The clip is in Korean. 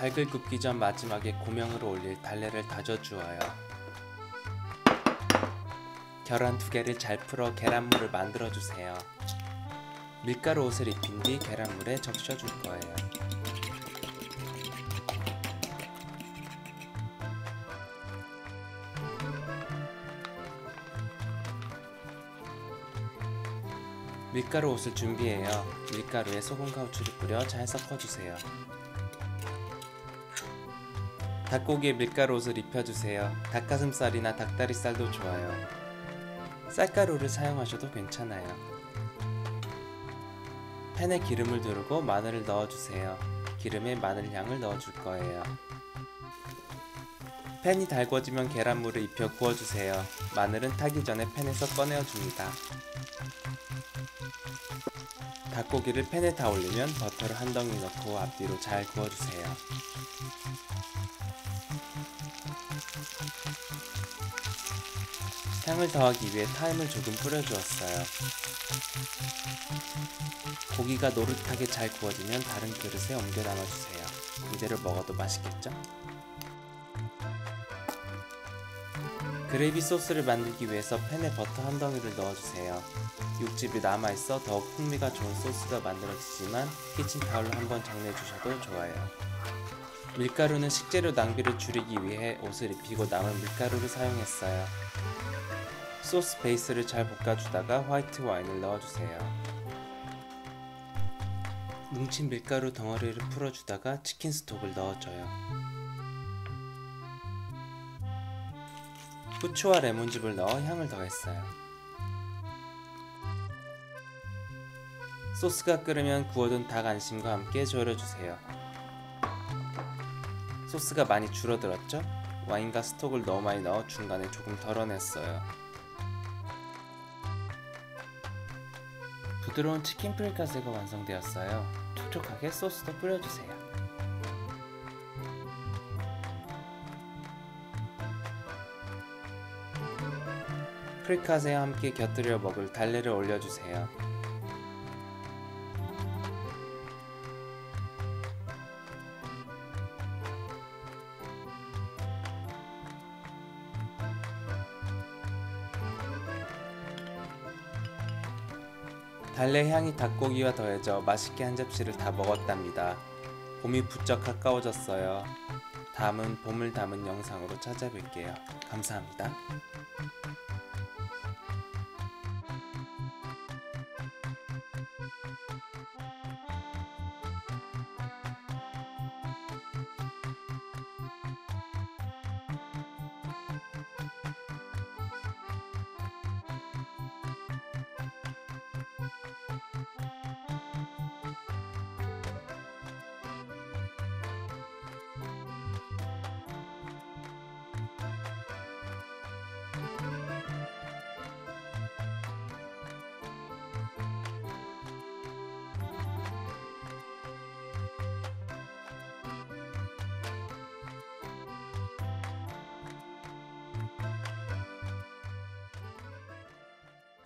달걀 굽기 전 마지막에 고명으로 올릴 달래를 다져주어요. 계란 2개를 잘 풀어 계란물을 만들어주세요. 밀가루 옷을 입힌 뒤 계란물에 적셔줄 거예요. 밀가루 옷을 준비해요. 밀가루에 소금과 후추를 뿌려 잘 섞어주세요. 닭고기에 밀가루 옷을 입혀주세요. 닭가슴살이나 닭다리살도 좋아요. 쌀가루를 사용하셔도 괜찮아요. 팬에 기름을 두르고 마늘을 넣어주세요. 기름에 마늘 향을 넣어줄 거예요. 팬이 달궈지면 계란물을 입혀 구워주세요. 마늘은 타기 전에 팬에서 꺼내어줍니다. 닭고기를 팬에 다 올리면 버터를 한 덩이 넣고 앞뒤로 잘 구워주세요. 향을 더하기 위해 타임을 조금 뿌려주었어요. 고기가 노릇하게 잘 구워지면 다른 그릇에 옮겨 담아주세요. 이대로 먹어도 맛있겠죠? 그레이비 소스를 만들기 위해서 팬에 버터 한 덩이를 넣어주세요. 육즙이 남아있어 더욱 풍미가 좋은 소스가 만들어지지만 키친타올로 한번 정리해주셔도 좋아요. 밀가루는 식재료 낭비를 줄이기 위해 옷을 입히고 남은 밀가루를 사용했어요. 소스 베이스를 잘 볶아주다가 화이트 와인을 넣어주세요. 뭉친 밀가루 덩어리를 풀어주다가 치킨 스톡을 넣어줘요. 후추와 레몬즙을 넣어 향을 더했어요. 소스가 끓으면 구워둔 닭 안심과 함께 졸여주세요. 소스가 많이 줄어들었죠? 와인과 스톡을 너무 많이 넣어 중간에 조금 덜어냈어요. 부드러운 치킨 프리카세가 완성되었어요. 촉촉하게 소스도 뿌려주세요. 프리카세와 함께 곁들여 먹을 달래를 올려주세요. 달래 향이 닭고기와 더해져 맛있게 한 접시를 다 먹었답니다. 봄이 부쩍 가까워졌어요. 다음은 봄을 담은 영상으로 찾아뵐게요. 감사합니다.